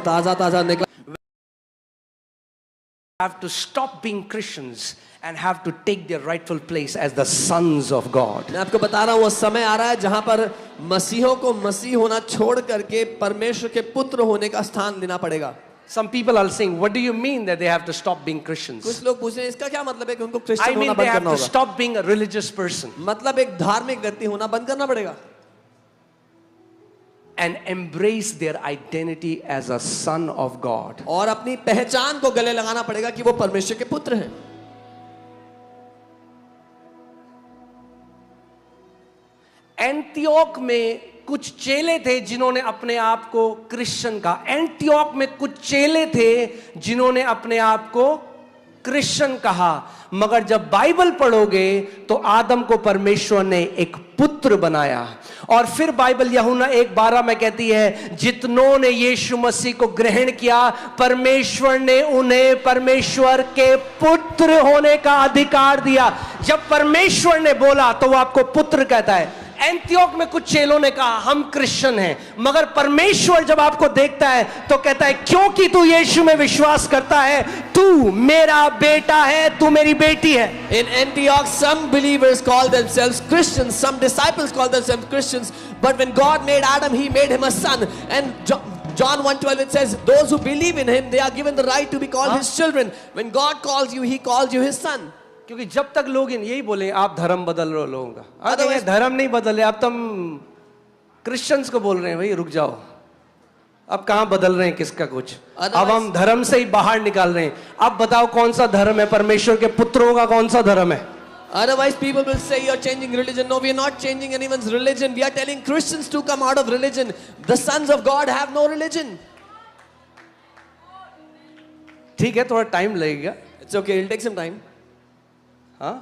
ताजा ताजा निकला। Have to stop being Christians and have to take their rightful place as the sons of God. मैं आपको बता रहा हूँ वो समय आ रहा है जहाँ पर मसीहों को मसीह होना छोड़ करके परमेश्वर के पुत्र होने का स्थान लेना पड़ेगा। Some people are saying, what do you mean that they have to stop being Christians? कुछ लोग पूछ रहे हैं इसका क्या मतलब है कि उनको I क्रिश्चियन mean होना they बंद have करना to होगा। stop being a religious person मतलब एक धार्मिक व्यक्ति होना बंद करना पड़ेगा and embrace their identity as a son of God. और अपनी पहचान को गले लगाना पड़ेगा कि वो परमेश्वर के पुत्र हैं। एंटियोक में कुछ चेले थे जिन्होंने अपने आप को क्रिश्चियन कहा। एंटियोक में कुछ चेले थे जिन्होंने अपने आप को क्रिश्चियन कहा, मगर जब बाइबल पढ़ोगे तो आदम को परमेश्वर ने एक पुत्र बनाया। और फिर बाइबल यूहन्ना 1:12 में कहती है, जितनों ने यीशु मसीह को ग्रहण किया परमेश्वर ने उन्हें परमेश्वर के पुत्र होने का अधिकार दिया। जब परमेश्वर ने बोला तो वो आपको पुत्र कहता है। एंटियोक में कुछ चेलों ने कहा हम क्रिश्चियन हैं, मगर परमेश्वर जब आपको देखता है तो कहता है क्योंकि तू यीशु में विश्वास करता है तू मेरा बेटा है, तू मेरी बेटी है। In Antioch, some believers call themselves Christians, some disciples call themselves Christians, but when God made Adam, He made him a son. And John 1:12 it says, those who believe in Him, they are given the right to be called His children. When God calls you, He calls you His son. क्योंकि जब तक लोग यही बोले आप धर्म बदल रहे हो लोगों का, अरे धर्म नहीं बदल रहे, अब तुम क्रिश्चियंस को बोल रहे हैं भाई रुक जाओ, अब कहां बदल रहे हैं किसका कुछ, अब हम धर्म से ही बाहर निकाल रहे हैं। अब बताओ कौन सा धर्म है, परमेश्वर के पुत्रों का कौन सा धर्म है? Otherwise people will say you're changing religion. No, we are not changing anyone's religion. We are telling Christians to come out of religion. The sons of God have no religion. ठीक है, थोड़ा टाइम लगेगा। It's okay, it'll take some time. हाँ,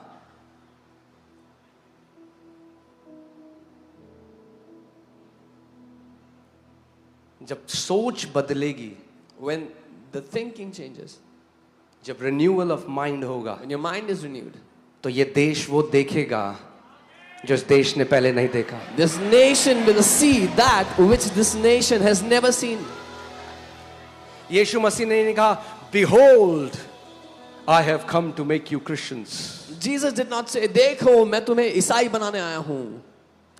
जब सोच बदलेगी, When the thinking changes, जब renewal of mind होगा, when your mind is renewed, तो ये देश वो देखेगा जो इस देश ने पहले नहीं देखा। this nation will see that which this nation has never seen. यीशु मसीह ने नहीं कहा behold I have come to make you Christians. Jesus did not say देखो मैं तुम्हें ईसाई बनाने आया हूँ।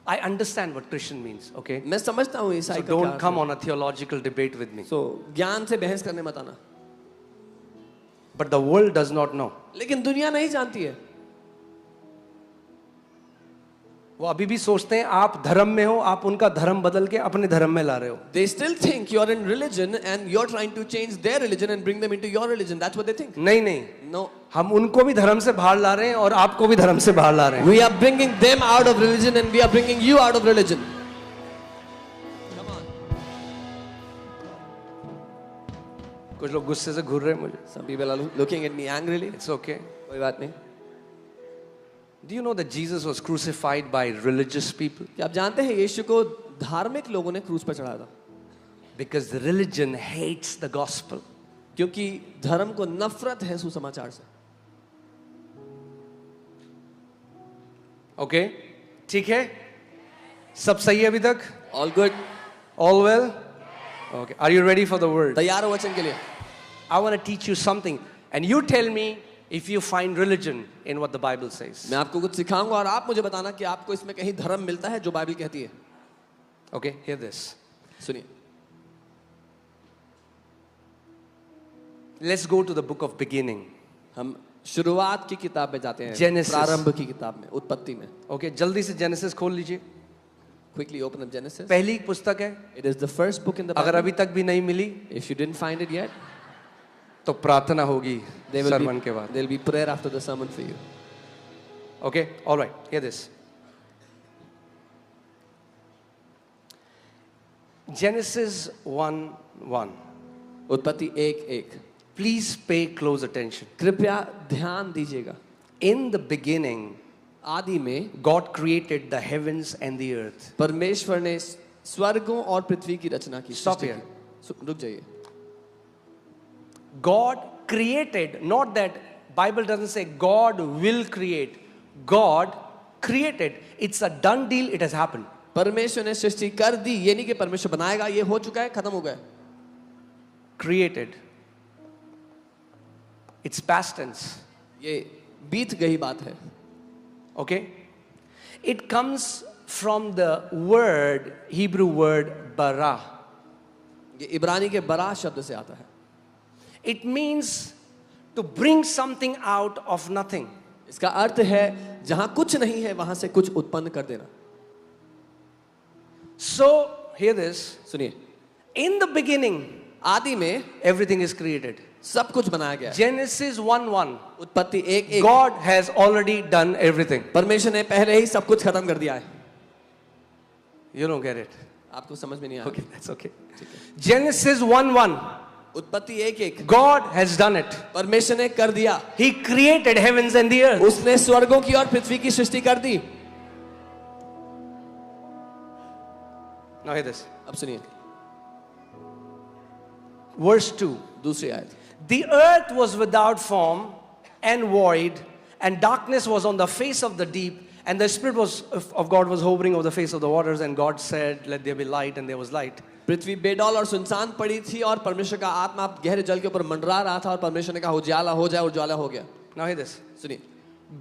I understand what Christian means, okay? मैं समझता हूँ ईसाई So का don't क्या come earth on a theological debate with me. है। So ज्ञान से बहस करने मत आना। But the world does not know. लेकिन दुनिया नहीं जानती है। वो अभी भी सोचते हैं आप धर्म में हो, आप उनका धर्म बदल के अपने धर्म में ला रहे हो। They still think you are in religion and you're trying to change their religion and bring them into your religion. That's what they think. नहीं नहीं, No. हम उनको भी धर्म से बाहर ला रहे हैं और आपको भी धर्म से बाहर ला रहे हैं। We are bringing them out of religion and we are bringing you out of religion. Come on. कुछ लोग गुस्से से घूर रहे हैं मुझे। Some people are looking at me angrily. It's okay. कोई बात नहीं। Do you know that Jesus was crucified by religious people? क्या आप जानते हैं यीशु को धार्मिक लोगों ने क्रूस पर चढ़ाया था? Because the religion hates the gospel. क्योंकि धर्म को नफरत है सुसमाचार से। Okay? ठीक है? सब सही है अभी तक? All good. All well? Okay. Are you ready for the word? तैयार हो वचन के लिए? I want to teach you something and you tell me if you find religion in what the Bible says. मैं आपको कुछ सिखाऊंगा और आप मुझे बताना कि आपको इसमें कहीं धर्म मिलता है जो बाइबल कहती है। Okay, hear this. सुनिए। Let's go to the book of beginning. हम शुरुआत की किताब में जाते हैं। Genesis. प्रारंभ की किताब में, उत्पत्ति में। Okay, जल्दी से Genesis खोल लीजिए। Quickly open up Genesis. पहली पुस्तक है। It is the first book in the अगर Bible. अभी तक भी नहीं मिली If you didn't find it yet, तो प्रार्थना होगी sermon के बाद। there will be prayer after the sermon for you. Okay, all right. Hear this. Genesis 1:1. उत्पत्ति 1:1. Please pay close attention. कृपया ध्यान दीजिएगा। In the beginning, आदि में God created the heavens and the earth. परमेश्वर ने स्वर्गों और पृथ्वी की रचना की। Stop here. रुक जाइए। God created, not that Bible doesn't say God will create. God created. It's a done deal. It has happened. परमेश्वर ने सृष्टि कर दी, ये नहीं कि परमेश्वर बनाएगा, ये हो चुका है, खत्म हो गया। created. It's past tense. ये बीत गई बात है. Okay? It comes from the word, Hebrew word bara. ये इब्रानी के बरा शब्द से आता है. It means to bring something out of nothing. इसका अर्थ है जहां कुछ नहीं है वहां से कुछ उत्पन्न कर देना. So, hear this. सुनिए, In the beginning, आदि में everything is created. सब कुछ बनाया गया है. Genesis 1:1. उत्पत्ति 1:1. God has already done everything. परमेश्वर ने पहले ही सब कुछ खत्म कर दिया है. You don't get it. आपको समझ में नहीं आया. Okay, that's okay. Genesis 1:1. उत्पत्ति 1:1. God has done it. परमेश्वर ने कर दिया. He created heavens and the earth. उसने स्वर्गों की और पृथ्वी की सृष्टि कर दी. Now hear this. अब सुनिए, Verse 2. दूसरी आयत. The earth was without form and void, and darkness was on the face of the deep, and the Spirit of God was hovering over the face of the waters, and God said, Let there be light, and there was light. पृथ्वी बेडौल और सुनसान पड़ी थी और परमेश्वर का आत्मा गहरे जल के ऊपर मंडरा रहा था और परमेश्वर ने कहा उजाला हो जाए, उजाला हो गया. Now hear this. सुनिए,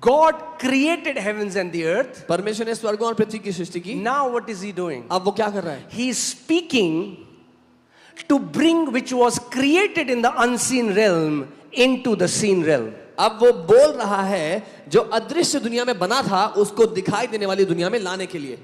God created heavens and the earth. परमेश्वर ने स्वर्गों और पृथ्वी की सृष्टि की. Now what is he doing? अब वो क्या कर रहा है? He is speaking to bring which was created in the unseen realm into the seen realm. अब वो बोल रहा है जो अदृश्य दुनिया में बना था उसको दिखाई देने वाली दुनिया में लाने के लिए.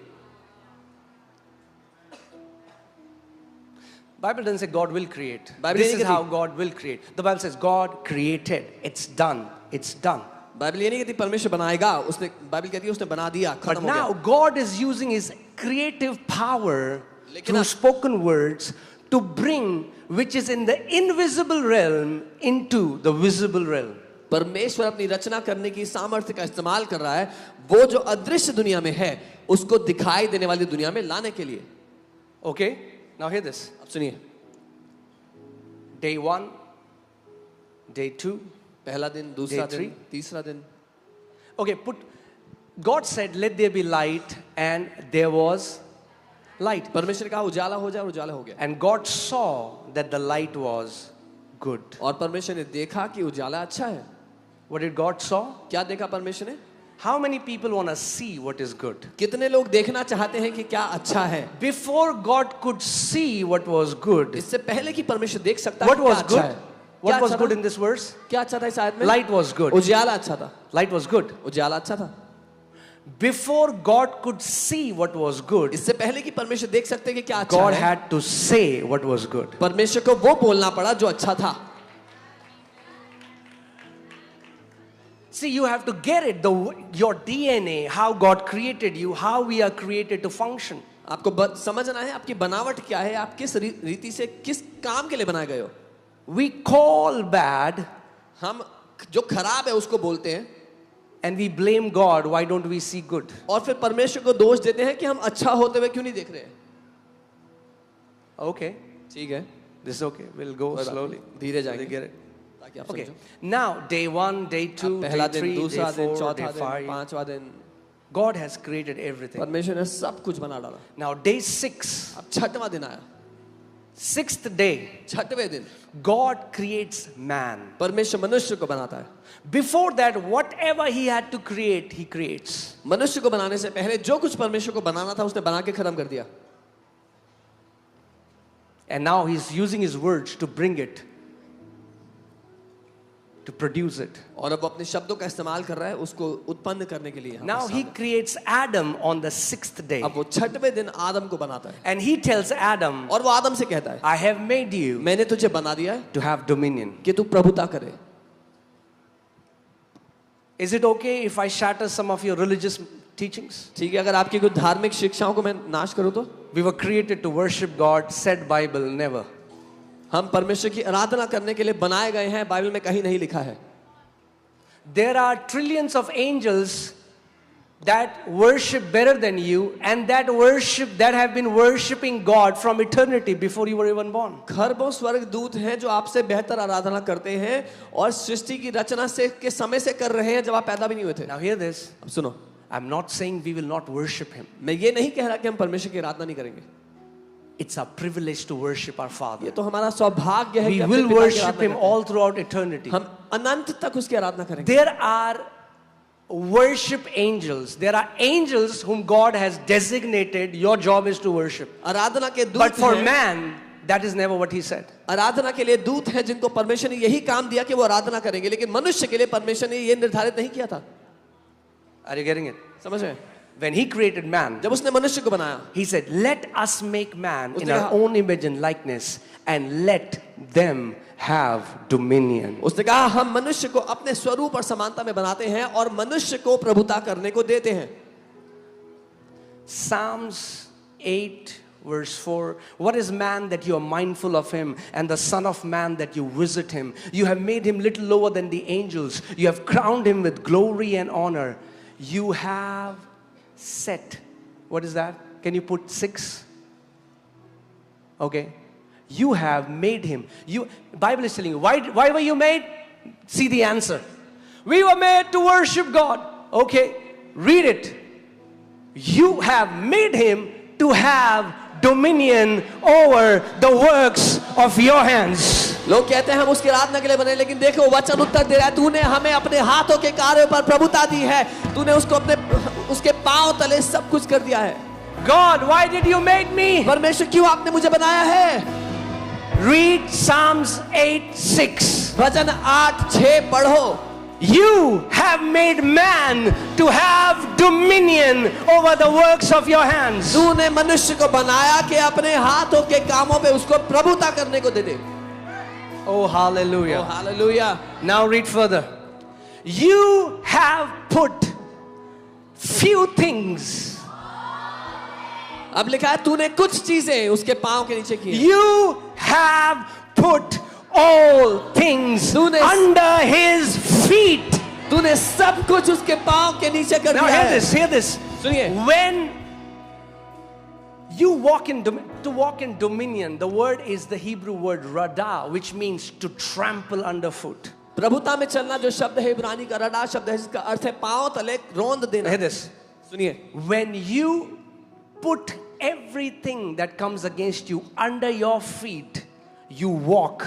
Bible doesn't say God will create. Bible This नहीं is how कहती. God will create. The Bible says God created. It's done. It's done. Bible ये नहीं कहती परमेश्वर बनाएगा, उसने बाइबल कहती है उसने बना दिया, But खत्म हो now गया. God is using His creative power लेकिन through अब- spoken words to bring which is in the invisible realm into the visible realm. परमेश्वर अपनी रचना करने की सामर्थ्य का इस्तेमाल कर रहा है वो जो अदृश्य दुनिया में है उसको दिखाई देने वाली दुनिया में लाने के लिए. Okay? Now hear this. अब सुनिए, Day 1, day 2. पहला दिन, दूसरा Day दिन, तीसरा दिन. Okay, God said, Let there be light, and there was light. परमेश्वर ने कहा उजाला हो जाए और उजाला हो गया. And God saw that the light was good. और परमेश्वर ने देखा कि उजाला अच्छा है. What did God saw? क्या देखा परमेश्वर ने? How many people want to see what is good? कितने लोग देखना चाहते हैं कि क्या अच्छा है? Before God could see what was good, इससे पहले कि परमेश्वर देख सकता है what कि क्या was अच्छा good? है. What क्या was अच्छा good था? in this verse? क्या अच्छा था इस आयत में? Light was good. उजाला अच्छा था. Light was good. उजाला अच्छा था. Before God could see what was good, इससे पहले कि परमेश्वर देख सकते कि क्या अच्छा God है, had to say what was good. परमेश्वर को वो बोलना पड़ा जो अच्छा था. See, you have to get it, your DNA, how God created you, how we are created to function. आपको समझना है आपकी बनावट क्या है, आप किस रीति से किस काम के लिए बनाए गए हो. We call bad हम जो खराब है उसको बोलते हैं and we blame God. Why don't we see good? और फिर परमेश्वर को दोष देते हैं कि हम अच्छा होते हुए क्यों नहीं देख रहे हैं. Okay, ठीक है, this is okay. We'll go कोई बात slowly. नहीं, धीरे जाएंगे Get it? ताकि आप Okay. समझो. Now, day 1, day 2, अब पहला day दिन, 3, day दूसरा दिन, 4, चौथा day दिन, 5. पांचवा दिन, God has created everything. परमेश्वर ने सब कुछ बना डाला. Now, day 6, अब छठवां दिन आया. 6th day, छठवें दिन God creates man. परमेश्वर मनुष्य को बनाता है. Before that, whatever he had to create, he creates. मनुष्य को बनाने से पहले जो कुछ परमेश्वर को बनाना था उसने बना के खत्म कर दिया. And now he's using his words to bring it, to produce it. और अब अपने शब्दों का इस्तेमाल कर रहा है उसको उत्पन्न करने के लिए. Now he creates Adam on the 6th day. अब वो छठवें दिन आदम को बनाता है And he tells Adam, और वो आदम से कहता है I have made you मैंने तुझे बना दिया है to have dominion. कि तू प्रभुता करे. Is it okay if I shatter some of your religious teachings? ठीक है, अगर आपकी कुछ धार्मिक शिक्षाओं को मैं नाश करूं तो? We were created to worship God, said Bible, never. हम परमेश्वर की आराधना करने के लिए बनाए गए हैं, बाइबल में कहीं नहीं लिखा है. There are trillions of angels that worship better than you, and that have been worshiping God from eternity before you were even born. खरबों स्वर्गदूत हैं जो आपसे बेहतर आराधना करते हैं और सृष्टि की रचना से के समय से कर रहे हैं जब आप पैदा भी नहीं हुए थे. Now hear this. अब सुनो, I'm not saying we will not worship Him. मैं ये नहीं कह रहा कि हम परमेश्वर की आराधना नहीं करेंगे. It's our privilege to worship our Father. ये तो हमारा सौभाग्य है We कि अपने will पिता की worship आराधना Him करते हैं। all throughout eternity. हम अनंत तक उसकी आराधना करेंगे। There are worship angels. There are angels whom God has designated. Your job is to worship. आराधना के दूत But for हैं, man, that is never what He said. आराधना के लिए दूत हैं जिनको परमेश्वर ने यही काम दिया कि वो आराधना करेंगे, लेकिन मनुष्य के लिए परमेश्वर ने ये निर्धारित नहीं किया था। Are you getting it? समझ रहे हैं? When He created man, जब उसने मनुष्य को बनाया, He said, let us make man in उसने our कहा- own image and likeness and let them have dominion. उसने कहा हम मनुष्य को अपने स्वरूप और समानता में बनाते हैं और मनुष्य को प्रभुता करने को देते हैं। Psalms 8 verse 4, what is man that you are mindful of him, and the son of man that you visit him? You have made him little lower than the angels. You have crowned him with glory and honor. You have set, what is that? Can you put 6? Okay. You have made him. Bible is telling you, why were you made? See the answer. We were made to worship God. Okay, read it. You have made him to have dominion over the works of your hands. लोग कहते हैं हम उसकी आराधना के लिए बने, लेकिन देखो वचन उत्तर दे रहा है, तूने हमें अपने हाथों के कार्यों पर प्रभुता दी है, तूने उसको अपने उसके पांव तले सब कुछ कर दिया है। God, why did you make me? परमेश्वर क्यों आपने मुझे बनाया है? Read Psalms 8:6. वचन 8:6 पढ़ो। You have made man to have dominion over the works of your hands. तूने मनुष्य को बनाया कि अपने हाथों के कामों पे उसको प्रभुता करने को दे दे। Oh, hallelujah. Hallelujah. Now read further. You have put few things. अब लिखा है तूने कुछ चीजें उसके पांव के नीचे की हैं। You have put all things तूने under his feet. तूने सब कुछ उसके पांव के नीचे कर Now दिया hear है। this, hear this. सुनिए। When you walk in to walk in dominion, the word is the Hebrew word radah, which means to trample underfoot. प्रभुता में चलना जो शब्द है इब्रानी का रडा शब्द है, जिसका अर्थ है पांव तले रोंद देना। Hear this. सुनिए, When you put everything that comes against you under your feet, you walk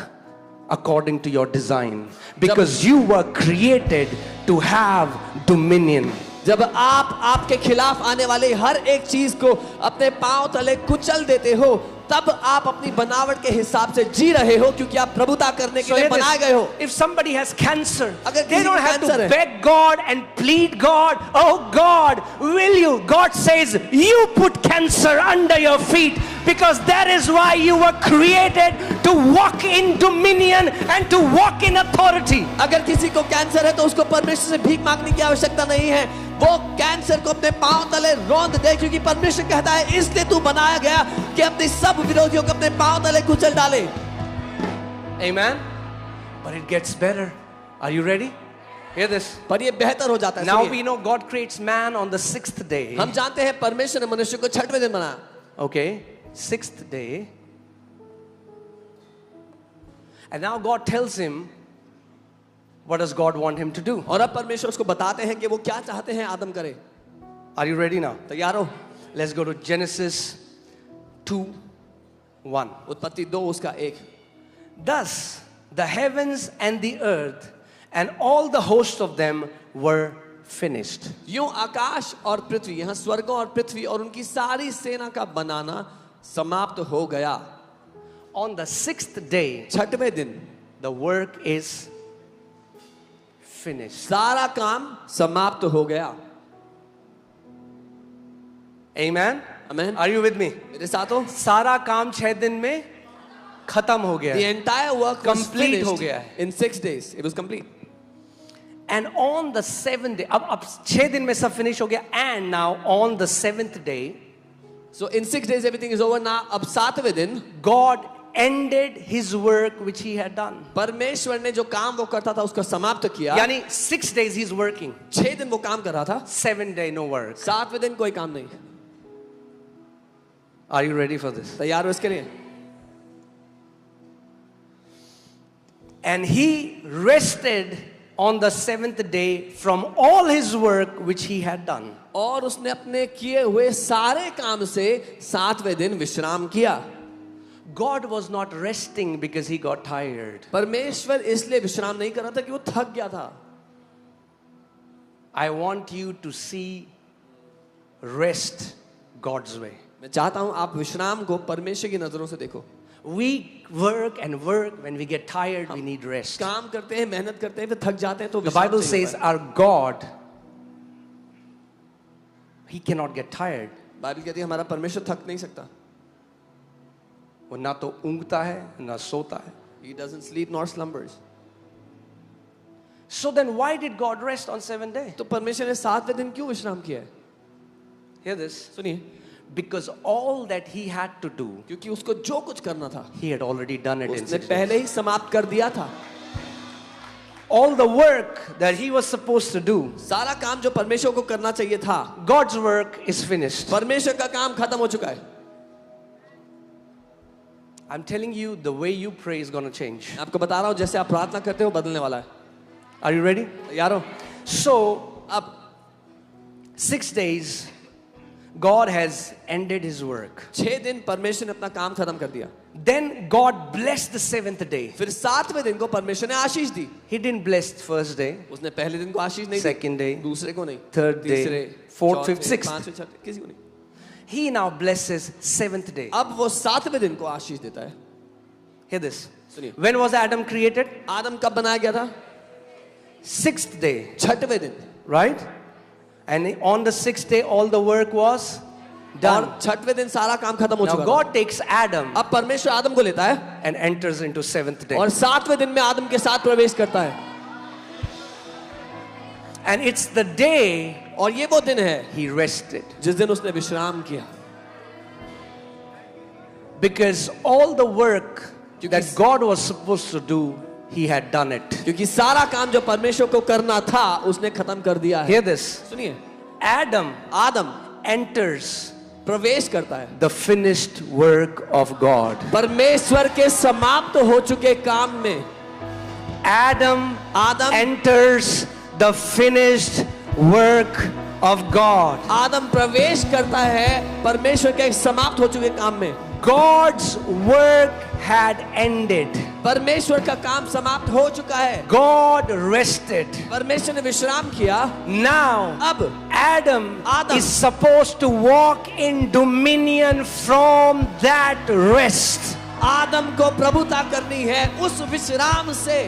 according to your design, because you were created to have dominion. जब आप आपके खिलाफ आने वाले हर एक चीज को अपने पांव तले कुचल देते हो, तब आप अपनी बनावट के हिसाब से जी रहे हो, क्योंकि आप प्रभुता करने के लिए बनाए गए हो। If somebody has cancer, अगर they किसी don't को have to cancer है, beg God and plead God. Oh God, will you? God says, you put cancer under your feet, because that is why you were created to walk in dominion and to walk in authority. अगर किसी को cancer है तो उसको परमेश्वर से भीख मांगने की आवश्यकता नहीं है, वो कैंसर को अपने पांव तले रौंद दे, क्योंकि परमेश्वर कहता है इसलिए तू बनाया गया कि अपने सब विरोधियों को अपने पांव तले कुचल डाले। Amen. But it gets better. Are you ready? Hear this. पर ये बेहतर हो जाता है। Now सुनिए। we know God creates man on the 6th day. हम जानते हैं परमेश्वर ने मनुष्य को छठवें दिन बनाया। Okay, 6th day. And now God tells him, what does God want him to do? और अब परमेश्वर उसको बताते हैं कि वो क्या चाहते हैं आदम करे। Are you ready now? तैयार हो? Let's go to Genesis 2:1. उत्पत्ति 2 उसका 1। Thus the heavens and the earth and all the host of them were finished. यूं आकाश और पृथ्वी, यहाँ स्वर्गों और पृथ्वी और उनकी सारी सेना का बनाना समाप्त हो गया। On the 6th day, छठवें दिन the work is finished. सारा काम समाप्त हो गया। Amen. Amen. Are you with me? मेरे साथ हो? सारा काम 6 दिन में खत्म हो गया The है. entire work was Complete हो finished गया है. in 6 days. It was complete. And on the 7th day, अब 6 दिन में सब finish हो गया. And now on the 7th day, So in 6 days everything is over now. अब 7वें दिन God ended his work which he had done. परमेश्वर ने जो काम वो करता था उसको समाप्त किया। यानी 6 days he's working. 6 दिन वो काम कर रहा था, 7th day no work. 7वें दिन कोई काम नहीं। Are you ready for this? तैयार हो इसके लिए? And he rested on the 7th day from all his work which he had done. और उसने अपने किए हुए सारे काम से 7वें दिन विश्राम किया। God was not resting because he got tired. परमेश्वर इसलिए विश्राम नहीं कर रहा था कि वो थक गया था. I want you to see rest God's way. मैं चाहता हूं आप विश्राम को परमेश्वर की नजरों से देखो. We work and work. When we get tired, we need rest. काम करते हैं, मेहनत करते हैं, फिर थक जाते हैं तो The Bible says our God, he cannot get tired. Bible कहती है हमारा परमेश्वर थक नहीं सकता. वो ना तो ऊँगता है ना सोता है. He doesn't sleep nor slumbers. So then why did God rest on 7th day? तो परमेश्वर ने 7वें दिन क्यों विश्राम किया है? Hear this. सुनिए. Because all that he had to do, क्योंकि उसको जो कुछ करना था he had already done it in उसने 6 पहले days. ही समाप्त कर दिया था. All the work that he was supposed to do, सारा काम जो परमेश्वर को करना चाहिए था, God's work is finished. परमेश्वर का काम खत्म हो चुका है. I'm telling you, the way you pray is going to change. आपको बता रहा हूँ जैसे आप प्रार्थना करते हो बदलने वाला है. Are you ready? यारो So, अब 6 days, God has ended his work. 6 दिन परमेश्वर ने अपना काम खत्म कर दिया. Then God blessed the 7th day. फिर 7वें दिन को परमेश्वर ने आशीष दी. He didn't bless the first day, उसने पहले दिन को आशीष नहीं दी, second day, दूसरे को नहीं, third day, तीसरे, fourth, चौथे, fifth, sixth. पांचवें, छठे, किसी को नहीं. he now blesses 7th day. अब वो 7वें दिन को आशीष देता है. Hear this. सुनिए. When was Adam created? आदम कब बनाया गया था? 6th day, 6वें दिन. right? And on the 6th day, all the work was done. और 6वें दिन सारा काम खत्म हो Now चुका था. God takes Adam अब परमेश्वर आदम को लेता है and enters into 7th day. और 7वें दिन में आदम के साथ प्रवेश करता है. And it's the day और ये वो दिन है he rested. जिस दिन उसने विश्राम किया. Because all the work क्योंकि that God was supposed to do, he had done it. क्योंकि सारा काम जो परमेश्वर को करना था उसने खत्म कर दिया है. Hear this. सुनिए. Adam आदम enters प्रवेश करता है the finished work of God. परमेश्वर के समाप्त हो चुके काम में. Adam Adam enters the finished work of God. आदम प्रवेश करता है परमेश्वर के समाप्त हो चुके काम में. God's work had ended. परमेश्वर का काम समाप्त हो चुका है. God rested. परमेश्वर ने विश्राम किया. Now अब Adam Adam is supposed to walk in dominion from that rest. आदम को प्रभुता करनी है उस विश्राम से.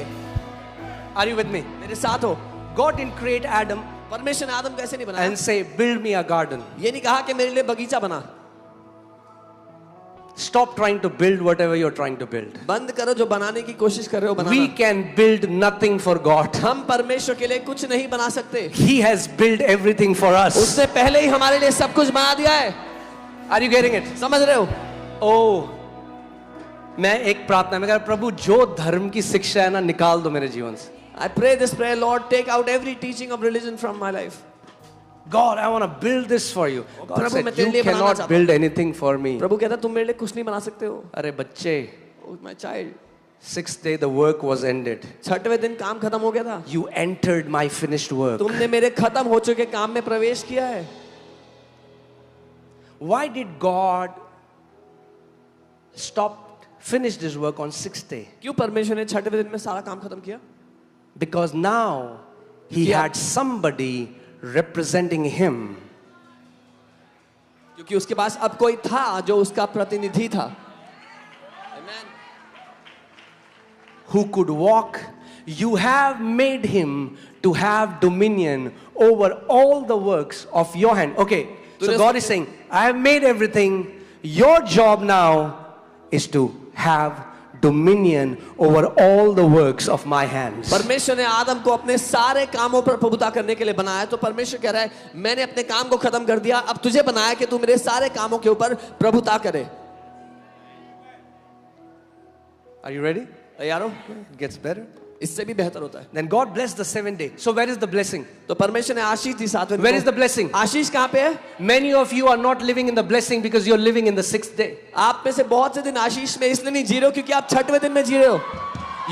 Are you with me? मेरे साथ हो. God didn't create Adam परमेश्वर ने आदम कैसे नहीं बनाया? and say, build me a garden. ये नहीं कहा कि मेरे लिए बगीचा बना. Stop trying to build whatever you're trying to build. बंद करो जो बनाने की कोशिश कर रहे हो बनाना. We can build nothing for God. हम परमेश्वर के लिए कुछ नहीं बना सकते. He has built everything for us. उसने पहले ही हमारे लिए सब कुछ बना दिया है. Are you getting it? समझ रहे हो? Oh, मैं एक प्रार्थना में कह रहा प्रभु जो धर्म की शिक्षा है ना निकाल दो मेरे जीवन से. I pray this prayer, Lord, take out every teaching of religion from my life. God, I want to build this for you. God Prabhu, said, मैं तेरे you लिए बनाना cannot चाहता build anything for me. प्रभु कहता तुम मेरे लिए कुछ नहीं बना सकते हो. अरे बच्चे, Oh my child. 6th day the work was ended. 6वें दिन काम खत्म हो गया था. You entered my finished work. तुमने मेरे खत्म हो चुके काम में प्रवेश किया है. Why did God finished his work on 6th day? क्यों परमेश्वर ने 6वें दिन में सारा काम खत्म किया? Because now he Yeah. had somebody representing him. क्योंकि उसके पास अब कोई था जो उसका प्रतिनिधि था. Amen. Who could walk. You have made him to have dominion over all the works of your hand. Okay, so God is saying, I have made everything. Your job now is to have dominion over all the works of my hands. परमेश्वर ने आदम को अपने सारे कामों पर प्रभुता करने के लिए बनाया. तो परमेश्वर कह रहा है मैंने अपने काम को खत्म कर दिया. अब तुझे बनाया कि तू मेरे सारे कामों के ऊपर प्रभुता करे. Are you ready? तैयार हो? It gets better. इससे भी बेहतर होता है. Then God blessed the 7th day. So where is the blessing? तो परमेश्वर ने आशीष दी 7वें दिन Where को. is the blessing? आशीष कहाँ पे है? Many of you are not living in the blessing because you're living in the 6th day. आप में से बहुत से दिन आशीष में इसलिए नहीं जी रहे हो क्योंकि आप 6वें दिन में जी रहे हो.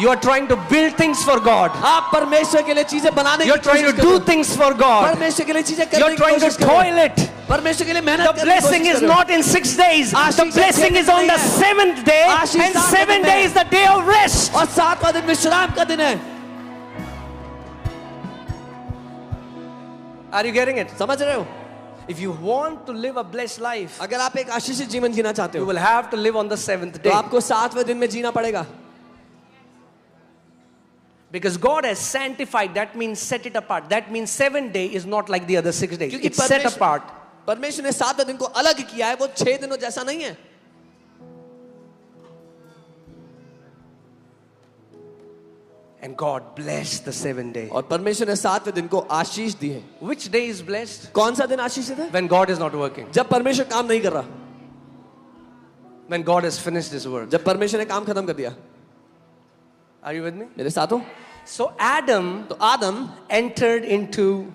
You are trying to build things for God. आप परमेश्वर के लिए चीजें बनाने की You're trying कोशिश to कर रहे do हो. things for God. परमेश्वर के लिए चीजें करने You're की trying to कोशिश कर रहे हो. toil it. परमेश्वर के लिए The मेहनत करने की blessing कोशिश is करो। not in 6 days. The Ashish blessing is on the 7th day, Ashish and 7 7 दिन day है। is the day of rest. और 7वां दिन विश्राम का दिन है। Are you getting it? समझ रहे हो? If you want to live a blessed life, अगर आप एक आशीषित जीवन जीना चाहते you हो will have to live on the 7th तो day. आपको 7वें दिन में जीना पड़ेगा, Because God has sanctified, that means set it apart. That means 7 day is not like the other 6 days. क्योंकि It's set apart. परमेश्वर ने 7वें दिन को अलग किया है, वो 6 दिनों जैसा नहीं है। And God blessed the 7th day. और परमेश्वर ने 7वें दिन को आशीष दी है। Which day is blessed? कौन सा दिन आशीषित है? When God is not working. जब परमेश्वर काम नहीं कर रहा, When God has finished His work. जब परमेश्वर ने काम खत्म कर दिया। Are you with me? मेरे साथ हो? So Adam तो आदम entered into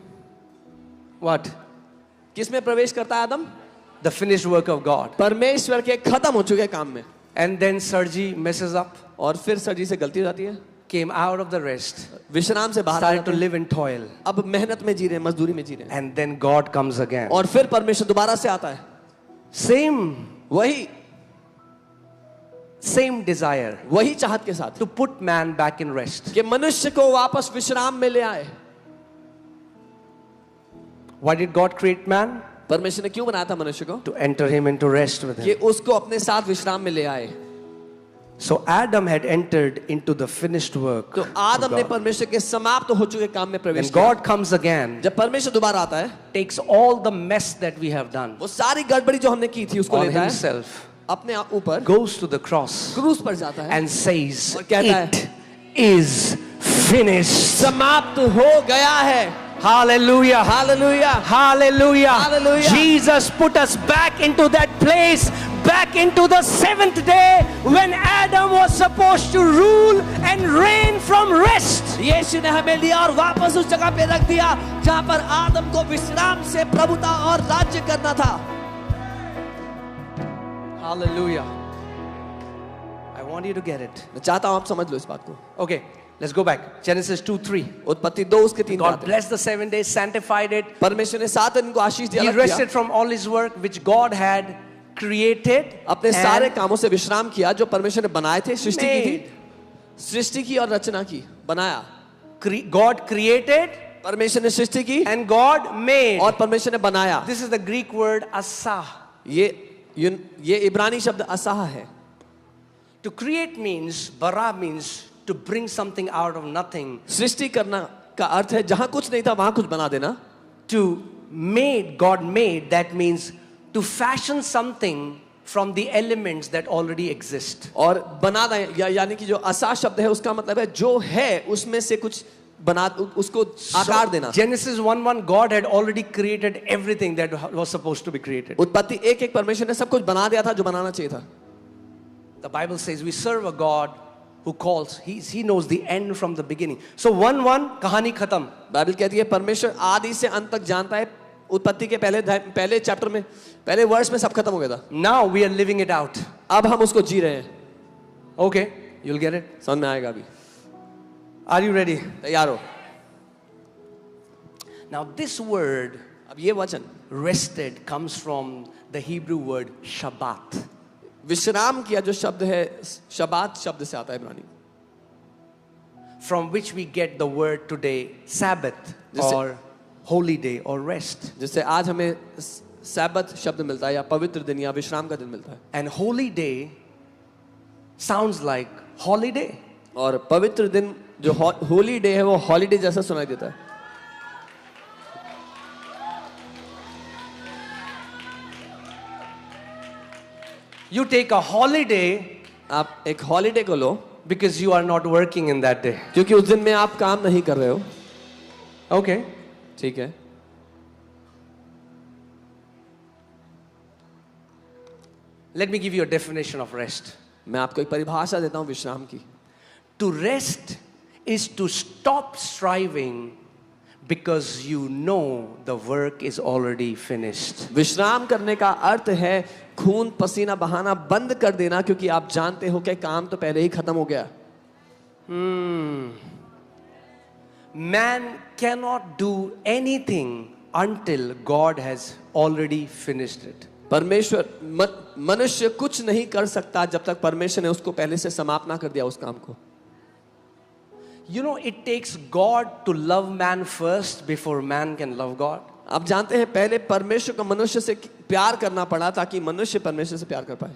what? किस में प्रवेश करता है? आदम The finished work of God. परमेश्वर के खत्म हो चुके काम में। And then Sarji messes up, और फिर सर्जी से गलती हो जाती है, came out of the rest, विश्राम से बाहर आ started जाते to हैं। live in toil. अब मेहनत में जी रहे हैं, मजदूरी में जी रहे हैं, And then God comes again. और फिर परमेश्वर दोबारा से आता है। Same desire वही चाहत के साथ to put man back in rest. कि मनुष्य को वापस विश्राम में ले आए। Why did God create man? परमेश्वर ने क्यों बनाया था मनुष्य को? To enter him into rest with कि him. उसको अपने साथ विश्राम में ले आए। So Adam had entered into the finished work. तो of आदम ने God. परमेश्वर के समाप्त हो चुके काम में When प्रवेश किया। God comes again, जब परमेश्वर दोबारा आता है, takes all the mess that we have done वो सारी गड़बड़ी जो हमने की थी उसको on लेता है, himself, अपने ऊपर goes to the cross क्रूस पर जाता है and says, और कहता है, "It is finished." समाप्त हो गया है। Hallelujah. Hallelujah, Hallelujah. Hallelujah. Jesus put us back into that place, back into the 7th day when Adam was supposed to rule and reign from rest. यीशु ने हमें लिया और वापस उस जगह पे रख दिया जहां पर आदम को विश्राम से प्रभुता और राज्य करना था। Hallelujah. I want you to get it. मैं चाहता हूं आप समझ लो इस बात को। Okay, let's go back. Genesis 2:3. उत्पत्ति 2 उसके 3 God blessed the 7 days, sanctified it. परमेश्वर ने 7 दिन को आशीष दिया, He अलग किया। rested from all his work which God had created. अपने सारे and कामों से विश्राम किया जो परमेश्वर ने बनाए थे, सृष्टि की थी, made. सृष्टि की और रचना की, बनाया। God created परमेश्वर ने सृष्टि की and God made. और परमेश्वर ने बनाया। This is the Greek word asah. ये इब्रानी शब्द असाह है। To create means, bara means to bring something out of nothing. सृष्टि करना का अर्थ है जहां कुछ नहीं था वहां कुछ बना देना। To made, God made, that means to fashion something from the elements that already exist. और बना दें यानी कि जो असा शब्द है उसका मतलब है जो है उसमें से कुछ बना, उसको आकार देना। Genesis 1:1, God had already created everything that was supposed to be created. उत्पत्ति 1:1 परमेश्वर ने सब कुछ बना दिया था जो बनाना चाहिए था। The Bible says we serve a God who calls. He knows the end from the beginning. So 1:1 कहानी खत्म. बाइबल कहती है परमेश्वर आदि से अंत तक जानता है। उत्पत्ति के पहले चैप्टर में, पहले वर्ष में सब खत्म हो गया था। Now we are living it out. अब हम उसको जी रहे हैं। Okay, you'll get it. समझ में आएगा अभी। Are you ready? तैयार हो? Now this word अब ये वचन rested comes from the Hebrew word Shabbat. विश्राम किया जो शब्द है शबात शब्द से आता है इब्रानी, from which we get the word today Sabbath or holy day or rest. जिससे आज हमें सैबत शब्द मिलता है या पवित्र दिन या विश्राम का दिन मिलता है। And holy day sounds like holiday. और पवित्र दिन जो होली डे है वो हॉलीडे जैसा सुनाई देता है। You take a holiday आप एक हॉलीडे को लो because you are not working in that day. क्योंकि उस दिन में आप काम नहीं कर रहे हो। Okay. ठीक है, Let me give you a definition of rest. मैं आपको एक परिभाषा देता हूँ विश्राम की। To rest is to stop striving because you know the work is already finished. विश्राम करने का अर्थ है खून पसीना बहाना बंद कर देना क्योंकि आप जानते हो कि काम तो पहले ही खत्म हो गया। Man cannot do anything until God has already finished it. मनुष्य कुछ नहीं कर सकता जब तक परमेश्वर ने उसको पहले से समाप्त ना कर दिया उस काम को. You know, it takes God to love man first before man can love God. आप जानते हैं पहले परमेश्वर को मनुष्य से प्यार करना पड़ा ताकि मनुष्य परमेश्वर से प्यार कर पाए.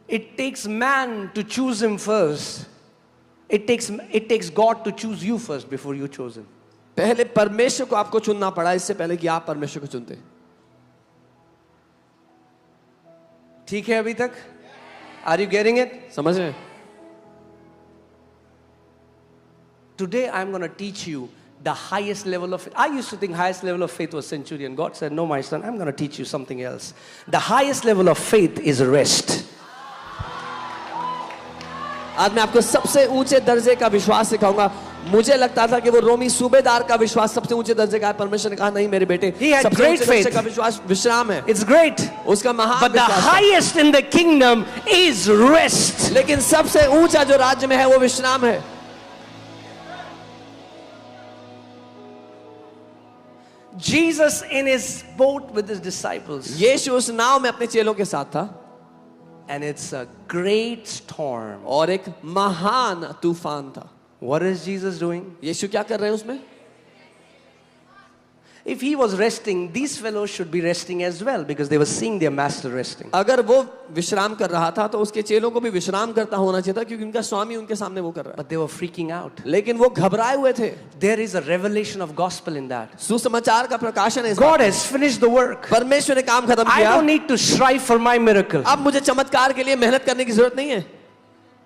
It takes man to choose him first. It takes God to choose you first before you chose him. पहले परमेश्वर को आपको चुनना पड़ा इससे पहले कि आप परमेश्वर को चुनते. ठीक है अभी तक? Are you getting it? समझ रहे हैं? Today I'm going to teach you the highest level of faith. I used to think highest level of faith was centurion. God said, no, my son, I'm going to teach you something else. The highest level of faith is rest. आज मैं आपको सबसे ऊंचे दर्जे का विश्वास सिखाऊंगा. मुझे लगता था कि वो रोमी सूबेदार का विश्वास सबसे ऊंचे दर्जे का है. परमेश्वर ने कहा नहीं मेरे बेटे, सबसे ऊंचे दर्जे का विश्वास विश्राम है. It's great. उसका महान But the highest in the kingdom is rest. लेकिन सबसे ऊंचा जो राज्य में है वो विश्राम है. Jesus in his boat with his disciples. यीशु उस नाव में अपने चेलों के साथ था. And it's a great storm. और एक महान तूफान था. What is Jesus doing? यीशु क्या कर रहे हैं उसमें? If he was resting, these fellows should be resting as well because they were seeing their master resting. अगर वो विश्राम कर रहा था तो उसके चेलों को भी विश्राम करता होना चाहिए था क्योंकि उनका स्वामी उनके सामने वो कर रहा है. But they were freaking out. लेकिन वो घबराए हुए थे. There is a revelation of gospel in that. सुसमाचार का प्रकाशन है. God has finished the work. परमेश्वर ने काम खत्म I किया. don't need to strive for my miracle. अब मुझे चमत्कार के लिए मेहनत करने की जरूरत नहीं है.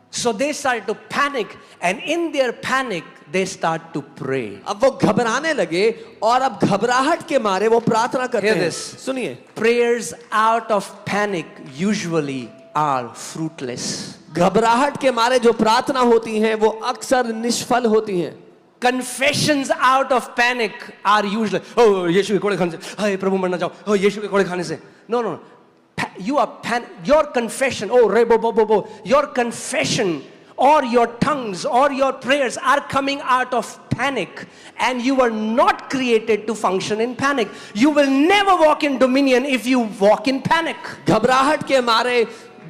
So they started to panic, and in their panic they start to pray. अब वो घबराने लगे और अब घबराहट के मारे वो प्रार्थना करते हैं. सुनिए. Prayers out of panic usually are fruitless. घबराहट के मारे जो प्रार्थना होती हैं वो अक्सर निष्फल होती हैं. Confessions out of panic are usually, oh यीशु के कोड़े खाने से, हाय प्रभु मरना चाहो, oh यीशु के कोड़े खाने से. No. You are your confession, your confession or your tongues or your prayers are coming out of panic, and you were not created to function in panic. You will never walk in dominion if you walk in panic. घबराहट के मारे,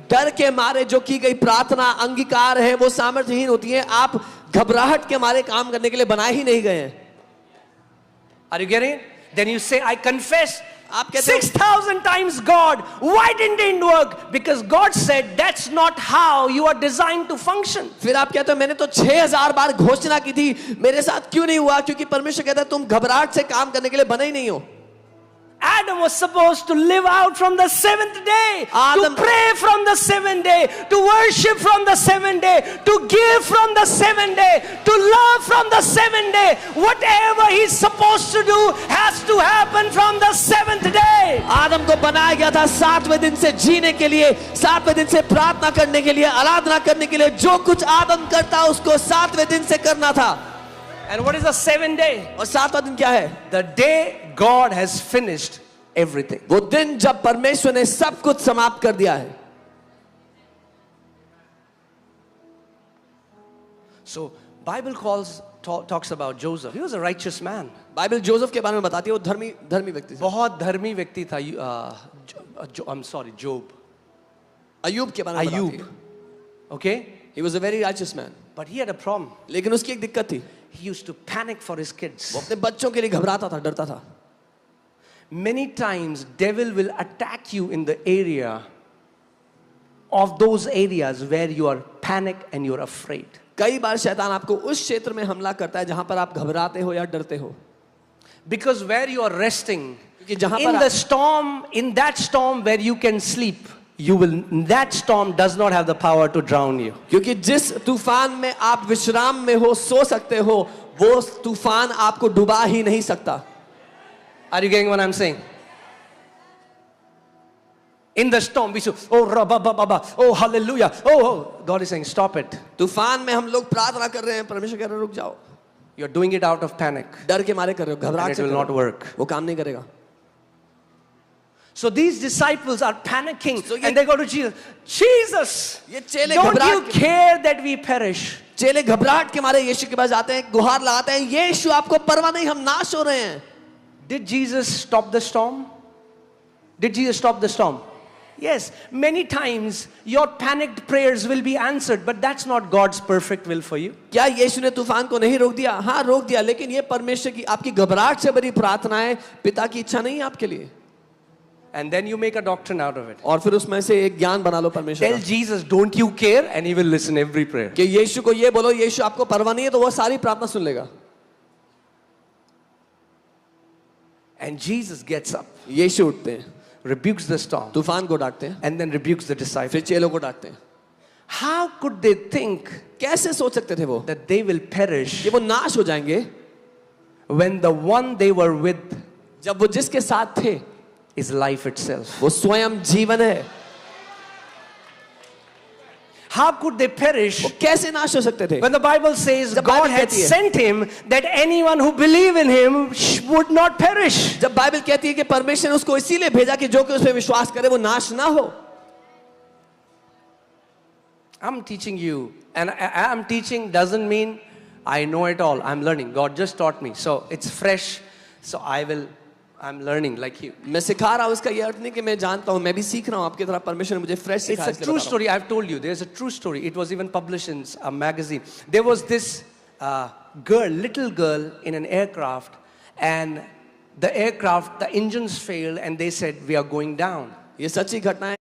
डर के मारे जो की गई प्रार्थना अंगीकार है वो सामर्थ्यहीन होती है. आप घबराहट के मारे काम करने के लिए बनाए ही नहीं गए हैं. Are you getting it? Then you say, I confess 6,000 times God. Why didn't it work? Because God said that's not how you are designed to function. फिर आप कहते हो मैंने तो 6,000 बार घोषणा की थी, मेरे साथ क्यों नहीं हुआ? क्योंकि परमेश्वर कहता है तुम घबराहट से काम करने के लिए बने ही नहीं हो. Adam was supposed to live out from the seventh day, to pray from the seventh day, to worship from the seventh day, to give from the seventh day, to love from the seventh day. Whatever he's supposed to do has to happen from the seventh day. आदम को बनाया गया था 7वें दिन से जीने के लिए, 7वें दिन से प्रार्थना करने के लिए, आराधना करने के लिए. जो कुछ आदम करता उसको 7वें दिन से करना था. And what is the seventh day? और 7वां दिन क्या है? The day God has finished everything. वो दिन जब परमेश्वर ने सब कुछ समाप्त कर दिया है. So Bible talks about Joseph. He was a righteous man. Bible Joseph के बारे में बताती है वो धर्मी व्यक्ति था. बहुत धर्मी व्यक्ति था. I'm sorry, Job. अय्यूब के बारे में बताती है. Okay? He was a very righteous man. But he had a problem. लेकिन उसकी एक दिक्कत थी. He used to panic for his kids. वो अपने बच्चों के लिए घबराता था, डरता था. Many times devil will attack you in the area of those areas where you are panic and you are afraid. कई बार शैतान आपको उस क्षेत्र में हमला करता है जहां पर आप घबराते हो या डरते हो. Because where you are resting, जहां in the storm, in that storm where you can sleep, that storm does not have the power to drown you. क्योंकि जिस तूफान में आप विश्राम में हो, सो सकते हो, वो तूफान आपको डुबा ही नहीं सकता. Are you getting what I'm saying? In the storm we say, oh rabba baba, oh hallelujah, oh God is saying stop it. तूफान में हम लोग प्रार्थना कर रहे हैं, परमेश्वर कह रहे हैं रुक जाओ. You're doing it out of panic. डर के मारे कर रहे हो, घबराहट से. It will not work. वो काम नहीं करेगा. So these disciples are panicking, and they go to Jesus. Jesus, ये चेले don't घबरा you care that we perish? चेले घबराहट के मारे यीशु के पास जाते हैं, गुहार लगाते हैं, यीशु आपको परवाह नहीं, हम नाश हो रहे हैं। Did Jesus stop the storm? Did Jesus stop the storm? Yes, many times your panicked prayers will be answered, but that's not God's perfect will for you. क्या यीशु ने तूफान को नहीं रोक दिया? हाँ, रोक दिया, लेकिन ये परमेश्वर की आपकी घबराहट से भरी प्रार्थनाएं पिता की इच्छा नहीं है आपके लिए। And then you make a doctrine out of it. और फिर उसमें से एक ज्ञान बना लो परमेश्वर Tell का। Jesus, don't you care? And he will listen every prayer. कि यीशु को ये बोलो, यीशु आपको परवाह नहीं है, तो वो सारी प्रार्थना सुन लेगा। And Jesus gets up, यीशु उठते हैं, rebukes the storm, तूफान को डांटते हैं, and then rebukes the disciples. फिर चेलों को डांटते हैं। How could they think कैसे सोच सकते थे वो that they will perish कि वो नाश हो जाएंगे, when the one they were with जब वो जिसके साथ थे is life itself? वो स्वयं जीवन है। How could they perish वो कैसे नाश हो सकते थे? when the Bible says जब God बाइबल had कहती है- sent him that anyone who believe in him would not perish? जब बाइबल कहती है कि परमेश्वर ने उसको इसीलिए भेजा कि जो कि उस पर विश्वास करे वो नाश ना हो। I'm teaching you, and I'm teaching doesn't mean I know it all. I'm learning. God just taught me, so it's fresh. So I'm learning like you. मैं सिखा रहा हूँ, इसका ये अर्थ नहीं कि मैं जानता हूँ, मैं भी सीख रहा हूँ आपकी तरह। परमेश्वर ने मुझे फ्रेश It's सिखाया, a इसलिए true बता रहा हूँ। story. I've told you. There's a true story. It was even published in a magazine. There was this little girl in an aircraft, and the engines failed, and they said, "We are going down." ये सच्ची घटना है।